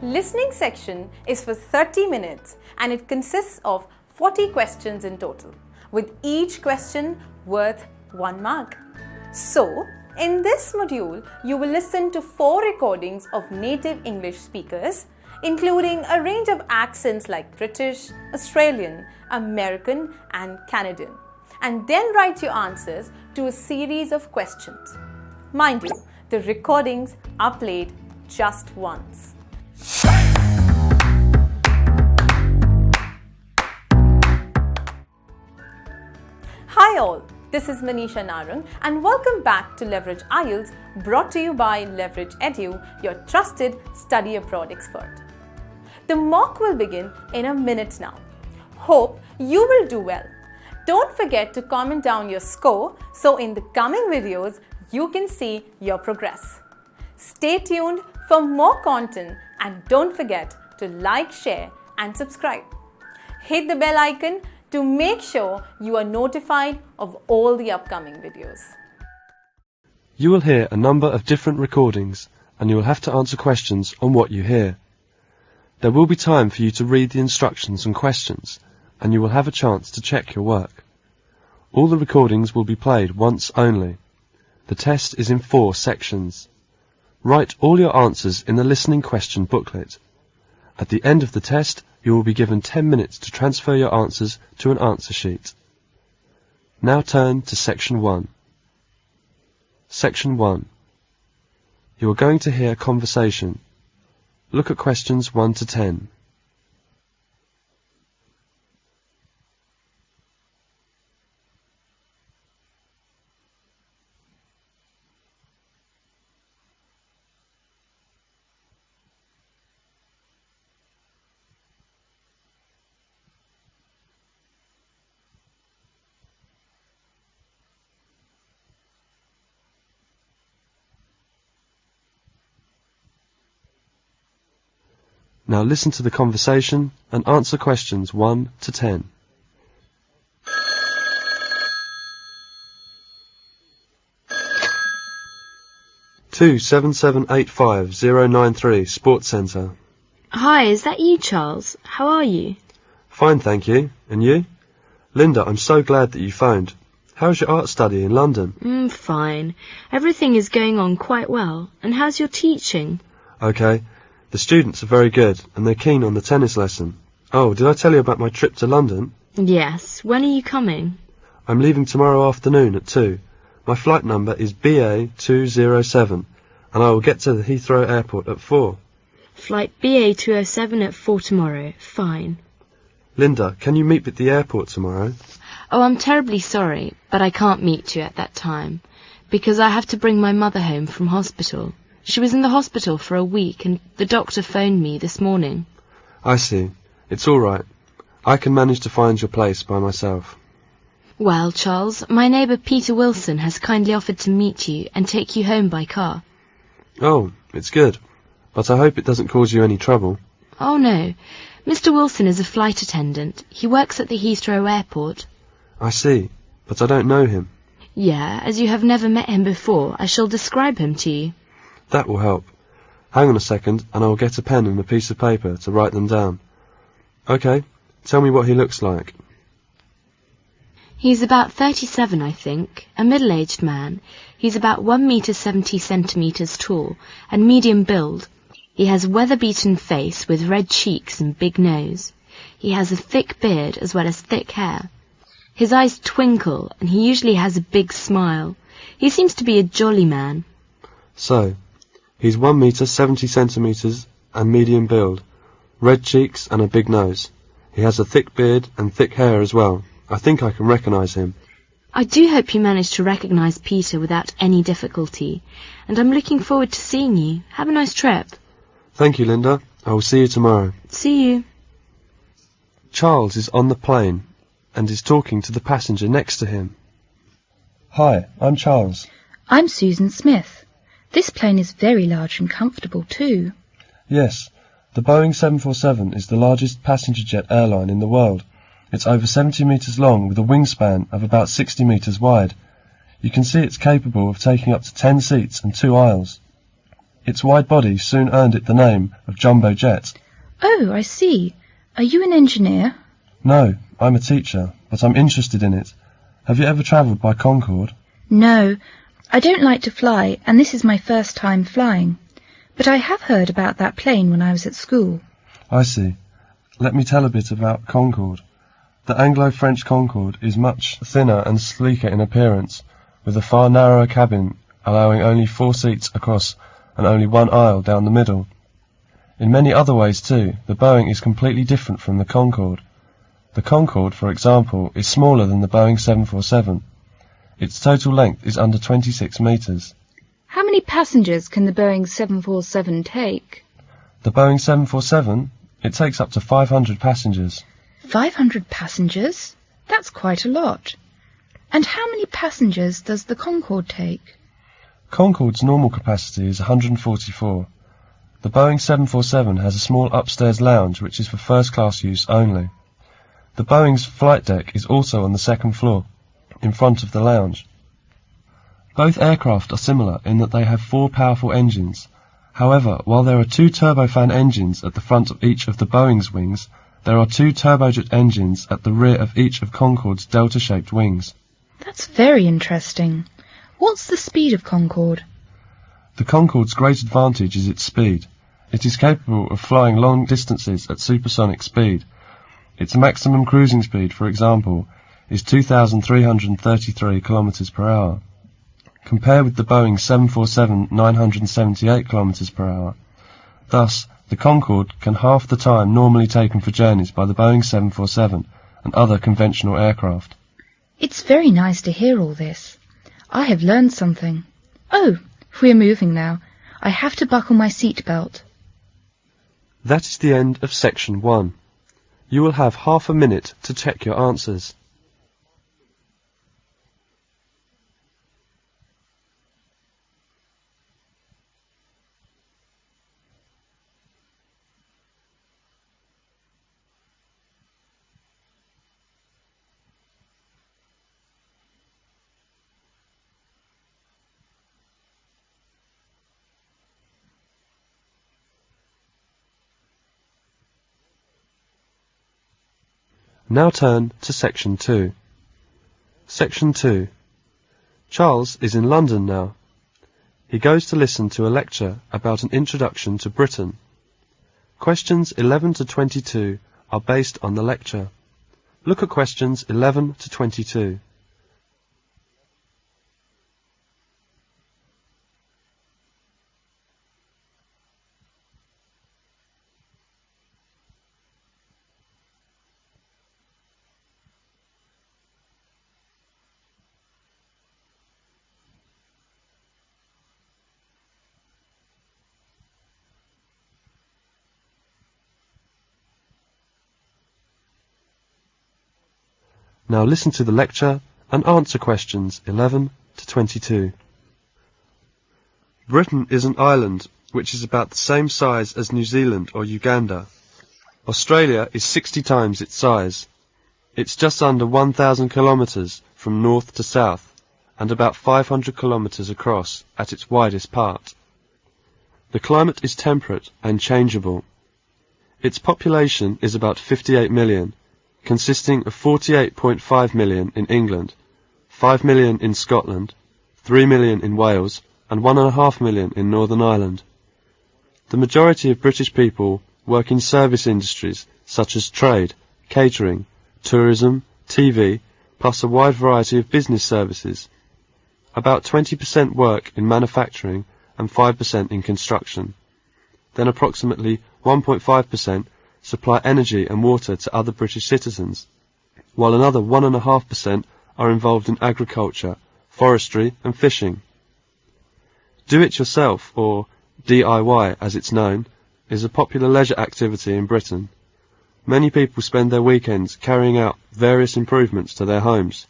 Listening section is for 30 minutes and it consists of 40 questions in total, with each question worth 1 mark. So, in this module, you will listen to 4 recordings of native English speakers, including a range of accents like British, Australian, American and Canadian, and then write your answers to a series of questions. Mind you, the recordings are played just once. Hi all, this is Manisha Narang and welcome back to Leverage Ielts, brought to you by Leverage Edu, your trusted study abroad expert. The mock will begin in a minute now. Hope you will do well. Don't forget to comment down your score so in the coming videos you can see your progress. Stay tuned for more content and don't forget to like, share and subscribe. Hit the bell icon to make sure you are notified of all the upcoming videos. You will hear a number of different recordings and you will have to answer questions on what you hear. There will be time for you to read the instructions and questions and you will have a chance to check your work. All the recordings will be played once only. The test is in 4 sections. Write all your answers in the listening question booklet. At the end of the test, you will be given 10 minutes to transfer your answers to an answer sheet. Now turn to Section 1. Section 1. You are going to hear conversation. Look at questions 1 to 10. Now listen to the conversation and answer questions 1 to 10. Two 7785093 Sports Centre. Hi, is that you, Charles? How are you? Fine, thank you. And you? Linda, I'm so glad that you phoned. How's your art study in London? Fine. Everything is going on quite well. And how's your teaching? Okay. The students are very good and they're keen on the tennis lesson. Oh, did I tell you about my trip to London? Yes. When are you coming? I'm leaving tomorrow afternoon at 2. My flight number is BA207 and I will get to the Heathrow Airport at 4. Flight BA207 at 4 tomorrow. Fine. Linda, can you meet me at the airport tomorrow? Oh, I'm terribly sorry, but I can't meet you at that time, because I have to bring my mother home from hospital. She was in the hospital for a week and the doctor phoned me this morning. I see. It's all right. I can manage to find your place by myself. Well, Charles, my neighbour Peter Wilson has kindly offered to meet you and take you home by car. Oh, it's good. But I hope it doesn't cause you any trouble. Oh, no. Mr. Wilson is a flight attendant. He works at the Heathrow Airport. I see. But I don't know him. Yeah, as you have never met him before, I shall describe him to you. That will help. Hang on a second and I will get a pen and a piece of paper to write them down. Okay, tell me what he looks like. He's about 37, I think, a middle-aged man. He's about 1 metre 70 centimetres tall and medium build. He has a weather-beaten face with red cheeks and big nose. He has a thick beard as well as thick hair. His eyes twinkle and he usually has a big smile. He seems to be a jolly man. So, he's 1 metre 70 centimetres and medium build, red cheeks and a big nose. He has a thick beard and thick hair as well. I think I can recognise him. I do hope you manage to recognise Peter without any difficulty, and I'm looking forward to seeing you. Have a nice trip. Thank you, Linda. I will see you tomorrow. See you. Charles is on the plane and is talking to the passenger next to him. Hi, I'm Charles. I'm Susan Smith. This plane is very large and comfortable too. Yes, the Boeing 747 is the largest passenger jet airline in the world. It's over 70 metres long with a wingspan of about 60 metres wide. You can see it's capable of taking up to 10 seats and 2 aisles. Its wide body soon earned it the name of Jumbo Jet. Oh, I see. Are you an engineer? No, I'm a teacher, but I'm interested in it. Have you ever travelled by Concorde? No, I don't like to fly, and this is my first time flying. But I have heard about that plane when I was at school. I see. Let me tell a bit about Concorde. The Anglo-French Concorde is much thinner and sleeker in appearance, with a far narrower cabin allowing only 4 seats across and only 1 aisle down the middle. In many other ways too, the Boeing is completely different from the Concorde. The Concorde, for example, is smaller than the Boeing 747. Its total length is under 26 metres. How many passengers can the Boeing 747 take? The Boeing 747, it takes up to 500 passengers. 500 passengers? That's quite a lot. And how many passengers does the Concorde take? Concorde's normal capacity is 144. The Boeing 747 has a small upstairs lounge which is for first-class use only. The Boeing's flight deck is also on the second floor, in front of the lounge. Both aircraft are similar in that they have 4 powerful engines. However, while there are 2 turbofan engines at the front of each of the Boeing's wings, there are 2 turbojet engines at the rear of each of Concorde's delta-shaped wings. That's very interesting. What's the speed of Concorde? The Concorde's great advantage is its speed. It is capable of flying long distances at supersonic speed. Its maximum cruising speed, for example, is 2,333 km per hour. Compare with the Boeing 747 978 km per hour. Thus, the Concorde can half the time normally taken for journeys by the Boeing 747 and other conventional aircraft. It's very nice to hear all this. I have learned something. Oh, we're moving now. I have to buckle my seat belt. That is the end of section 1. You will have half a minute to check your answers. Now turn to Section 2. Section 2. Charles is in London now. He goes to listen to a lecture about an introduction to Britain. Questions 11 to 22 are based on the lecture. Look at questions 11 to 22. Now listen to the lecture and answer questions 11 to 22. Britain is an island which is about the same size as New Zealand or Uganda. Australia is 60 times its size. It's just under 1,000 kilometres from north to south and about 500 kilometres across at its widest part. The climate is temperate and changeable. Its population is about 58 million. Consisting of 48.5 million in England, 5 million in Scotland, 3 million in Wales, and 1.5 million in Northern Ireland. The majority of British people work in service industries such as trade, catering, tourism, TV, plus a wide variety of business services. About 20% work in manufacturing and 5% in construction. Then approximately 1.5% supply energy and water to other British citizens, while another 1.5% are involved in agriculture, forestry and fishing. Do-it-yourself, or DIY as it's known, is a popular leisure activity in Britain. Many people spend their weekends carrying out various improvements to their homes,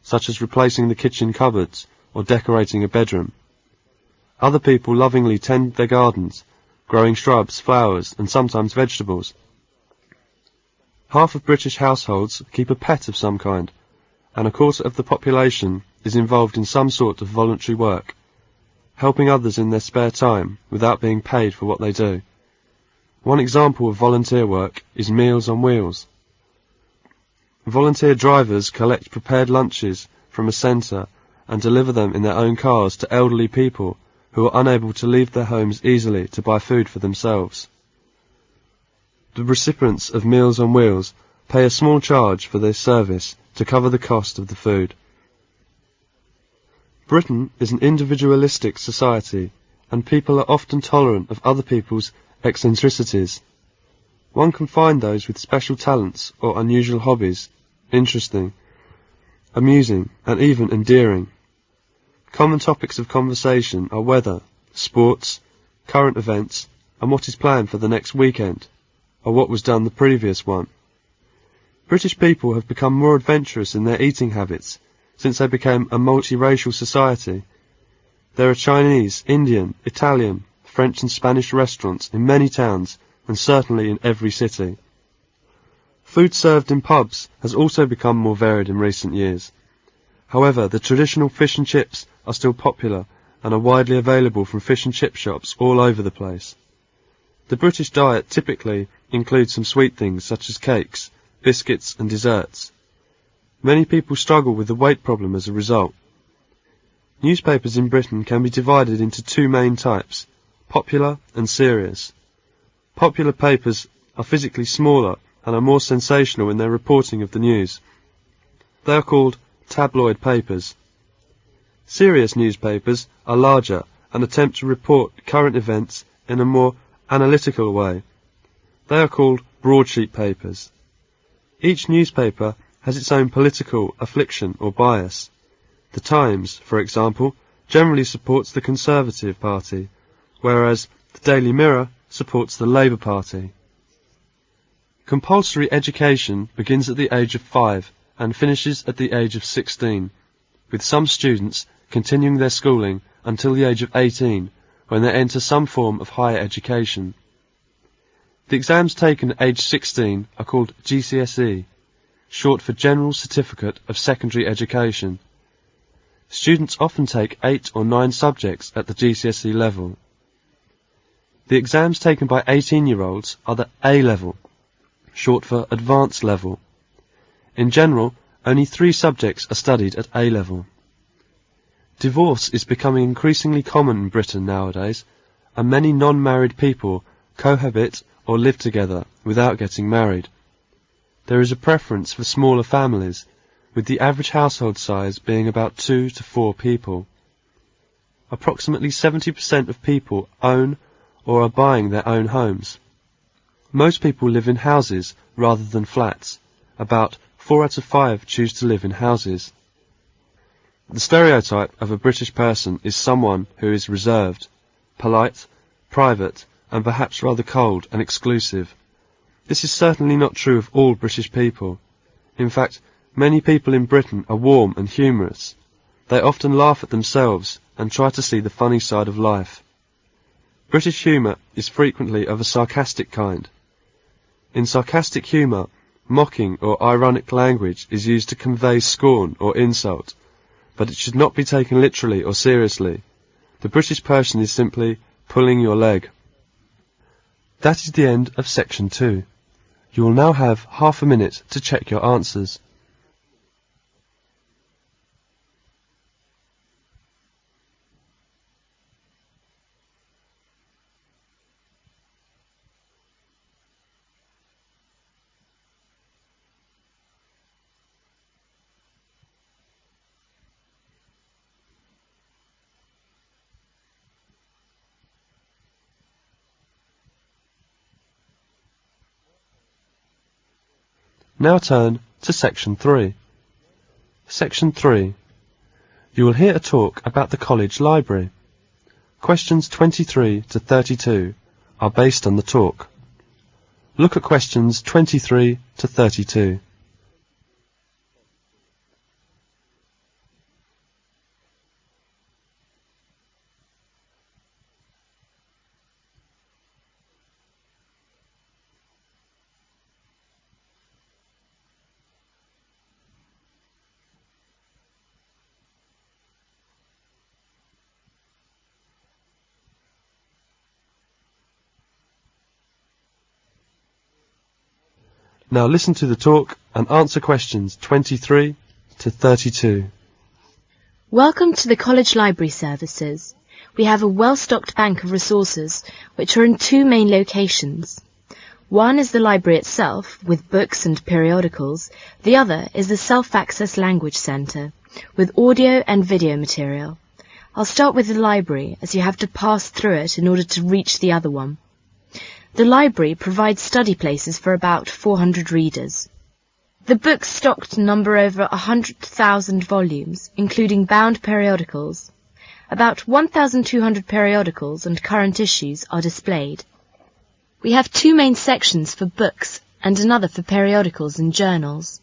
such as replacing the kitchen cupboards or decorating a bedroom. Other people lovingly tend their gardens, growing shrubs, flowers and sometimes vegetables. Half of British households keep a pet of some kind, and 1/4 of the population is involved in some sort of voluntary work. helping others in their spare time without being paid for what they do. One example of volunteer work is Meals on Wheels. Volunteer drivers collect prepared lunches from a centre and deliver them in their own cars to elderly people who are unable to leave their homes easily to buy food for themselves. The recipients of Meals on Wheels pay a small charge for this service to cover the cost of the food. Britain is an individualistic society, and people are often tolerant of other people's eccentricities. One can find those with special talents or unusual hobbies interesting, amusing, and even endearing. Common topics of conversation are weather, sports, current events, and what is planned for the next weekend, or what was done the previous one. British people have become more adventurous in their eating habits since they became a multiracial society. There are Chinese, Indian, Italian, French and Spanish restaurants in many towns and certainly in every city. Food served in pubs has also become more varied in recent years. However, the traditional fish and chips are still popular and are widely available from fish and chip shops all over the place. The British diet typically includes some sweet things such as cakes, biscuits and desserts. Many people struggle with the weight problem as a result. Newspapers in Britain can be divided into two main types, popular and serious. Popular papers are physically smaller and are more sensational in their reporting of the news. They are called tabloid papers. Serious newspapers are larger and attempt to report current events in a more analytical way. They are called broadsheet papers. Each newspaper has its own political affliction or bias. The Times, for example, generally supports the Conservative Party, whereas the Daily Mirror supports the Labour Party. Compulsory education begins at the age of 5 and finishes at the age of 16, with some students continuing their schooling until the age of 18, when they enter some form of higher education. The exams taken at age 16 are called GCSE, short for General Certificate of Secondary Education. Students often take 8 or 9 subjects at the GCSE level. The exams taken by 18-year-olds are the A level, short for Advanced Level. In general, only 3 subjects are studied at A level. Divorce is becoming increasingly common in Britain nowadays, and many non-married people cohabit or live together without getting married. There is a preference for smaller families, with the average household size being about 2 to 4 people. Approximately 70% of people own or are buying their own homes. Most people live in houses rather than flats. About 4 out of 5 choose to live in houses. The stereotype of a British person is someone who is reserved, polite, private, and perhaps rather cold and exclusive. This is certainly not true of all British people. In fact, many people in Britain are warm and humorous. They often laugh at themselves and try to see the funny side of life. British humour is frequently of a sarcastic kind. In sarcastic humour, mocking or ironic language is used to convey scorn or insult, but it should not be taken literally or seriously. The British person is simply pulling your leg. That is the end of section 2. You will now have half a minute to check your answers. Now turn to Section 3. Section 3. You will hear a talk about the college library. Questions 23 to 32 are based on the talk. Look at questions 23 to 32. Now listen to the talk and answer questions 23 to 32. Welcome to the College Library Services. We have a well-stocked bank of resources which are in two main locations. One is the library itself, with books and periodicals. The other is the Self-Access Language Centre, with audio and video material. I'll start with the library, as you have to pass through it in order to reach the other one. The library provides study places for about 400 readers. The books stocked number over 100,000 volumes, including bound periodicals. About 1,200 periodicals and current issues are displayed. We have two main sections for books and another for periodicals and journals.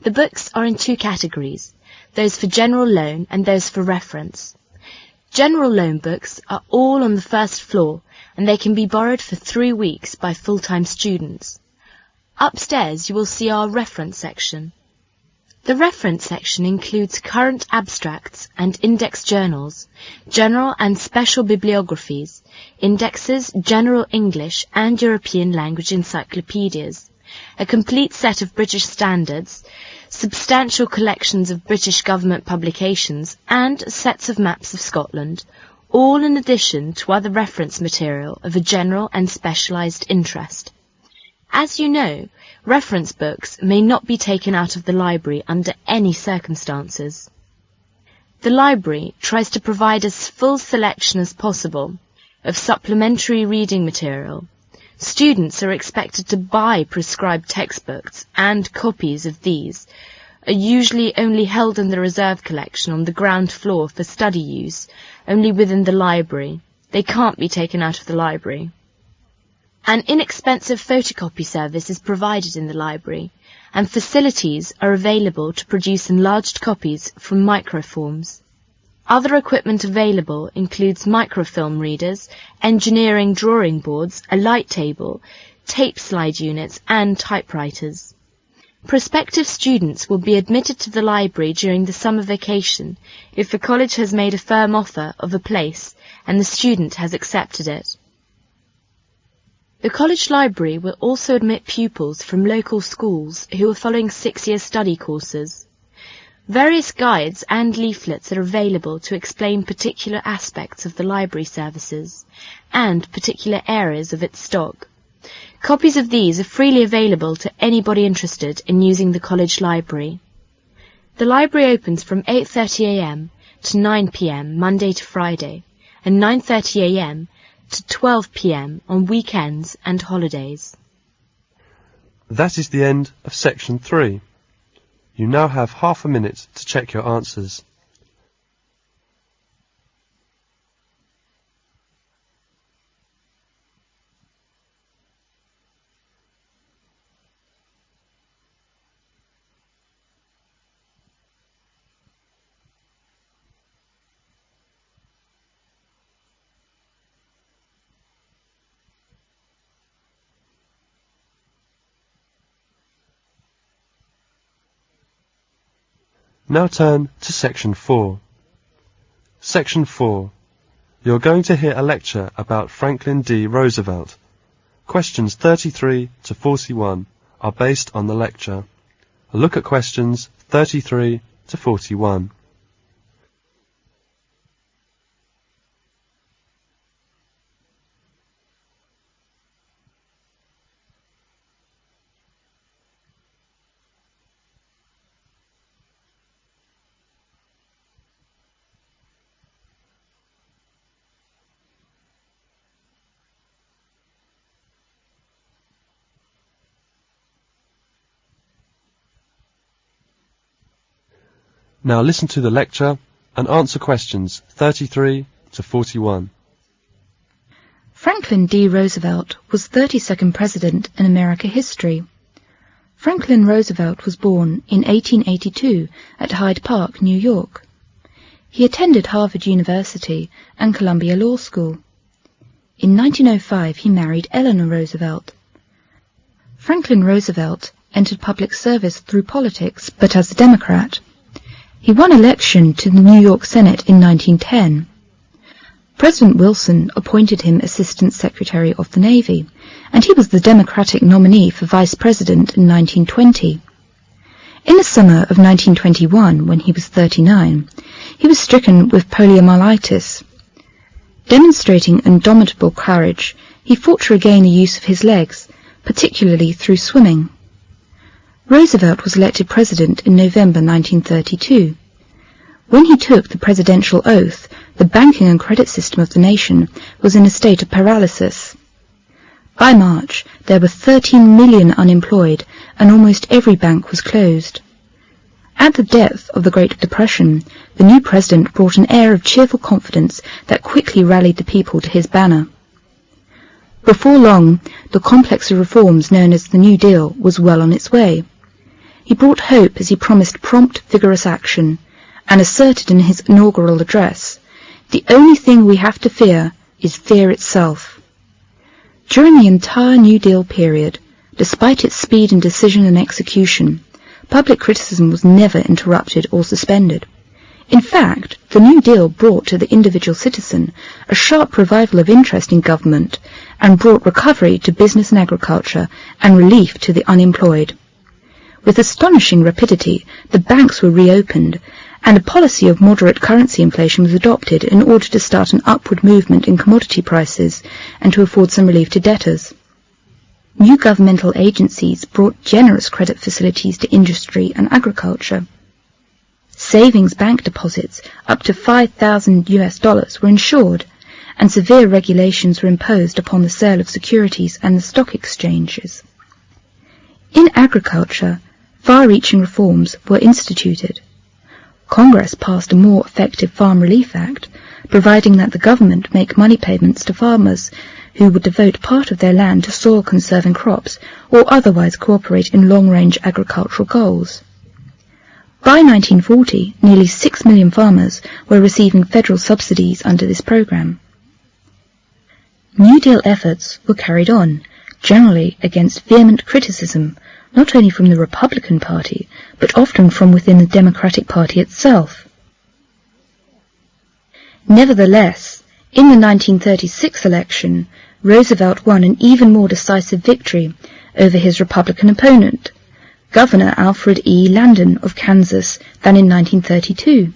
The books are in two categories, those for general loan and those for reference. General loan books are all on the first floor and they can be borrowed for 3 weeks by full-time students. Upstairs you will see our reference section. The reference section includes current abstracts and index journals, general and special bibliographies, indexes, general English and European language encyclopedias, a complete set of British standards, substantial collections of British government publications and sets of maps of Scotland, all in addition to other reference material of a general and specialised interest. As you know, reference books may not be taken out of the library under any circumstances. The library tries to provide as full selection as possible of supplementary reading material. Students are expected to buy prescribed textbooks, and copies of these are usually only held in the reserve collection on the ground floor for study use, only within the library. They can't be taken out of the library. An inexpensive photocopy service is provided in the library, and facilities are available to produce enlarged copies from microforms. Other equipment available includes microfilm readers, engineering drawing boards, a light table, tape slide units, and typewriters. Prospective students will be admitted to the library during the summer vacation if the college has made a firm offer of a place and the student has accepted it. The college library will also admit pupils from local schools who are following 6-year study courses. Various guides and leaflets are available to explain particular aspects of the library services and particular areas of its stock. Copies of these are freely available to anybody interested in using the college library. The library opens from 8:30 a.m. to 9 p.m. Monday to Friday, and 9:30 a.m. to 12 p.m. on weekends and holidays. That is the end of section 3. You now have half a minute to check your answers. Now turn to Section 4. Section 4. You're going to hear a lecture about Franklin D. Roosevelt. Questions 33 to 41 are based on the lecture. A look at questions 33 to 41. Now listen to the lecture and answer questions 33 to 41. Franklin D. Roosevelt was 32nd President in American history. Franklin Roosevelt was born in 1882 at Hyde Park, New York. He attended Harvard University and Columbia Law School. In 1905 he married Eleanor Roosevelt. Franklin Roosevelt entered public service through politics, but as a Democrat. He won election to the New York Senate in 1910. President Wilson appointed him Assistant Secretary of the Navy, and he was the Democratic nominee for Vice President in 1920. In the summer of 1921, when he was 39, he was stricken with poliomyelitis. Demonstrating indomitable courage, he fought to regain the use of his legs, particularly through swimming. Roosevelt was elected president in November 1932. When he took the presidential oath, the banking and credit system of the nation was in a state of paralysis. By March, there were 13 million unemployed, and almost every bank was closed. At the depth of the Great Depression, the new president brought an air of cheerful confidence that quickly rallied the people to his banner. Before long, the complex of reforms known as the New Deal was well on its way. He brought hope as he promised prompt, vigorous action, and asserted in his inaugural address, "The only thing we have to fear is fear itself." During the entire New Deal period, despite its speed in decision and execution, public criticism was never interrupted or suspended. In fact, the New Deal brought to the individual citizen a sharp revival of interest in government and brought recovery to business and agriculture and relief to the unemployed. With astonishing rapidity, the banks were reopened, and a policy of moderate currency inflation was adopted in order to start an upward movement in commodity prices and to afford some relief to debtors. New governmental agencies brought generous credit facilities to industry and agriculture. Savings bank deposits up to $5,000 were insured, and severe regulations were imposed upon the sale of securities and the stock exchanges. In agriculture, far-reaching reforms were instituted. Congress passed a more effective Farm Relief Act, providing that the government make money payments to farmers who would devote part of their land to soil-conserving crops or otherwise cooperate in long-range agricultural goals. By 1940, nearly 6 million farmers were receiving federal subsidies under this program. New Deal efforts were carried on, generally against vehement criticism, not only from the Republican Party, but often from within the Democratic Party itself. Nevertheless, in the 1936 election, Roosevelt won an even more decisive victory over his Republican opponent, Governor Alfred E. Landon of Kansas, than in 1932.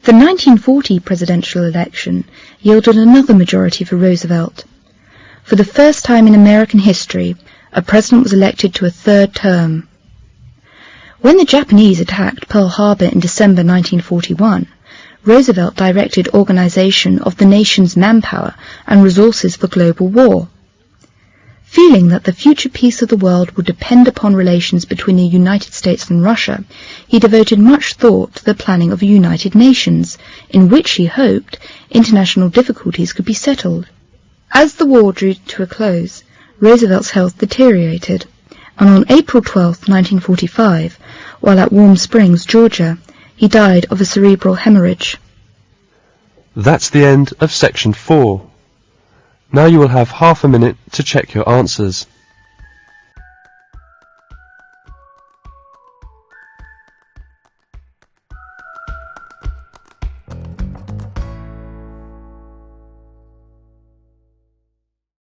The 1940 presidential election yielded another majority for Roosevelt. For the first time in American history, a president was elected to a third term. When the Japanese attacked Pearl Harbor in December 1941, Roosevelt directed organization of the nation's manpower and resources for global war. Feeling that the future peace of the world would depend upon relations between the United States and Russia, he devoted much thought to the planning of a United Nations, in which he hoped international difficulties could be settled. As the war drew to a close, Roosevelt's health deteriorated, and on April 12, 1945, while at Warm Springs, Georgia, he died of a cerebral hemorrhage. That's the end of section 4. Now you will have half a minute to check your answers.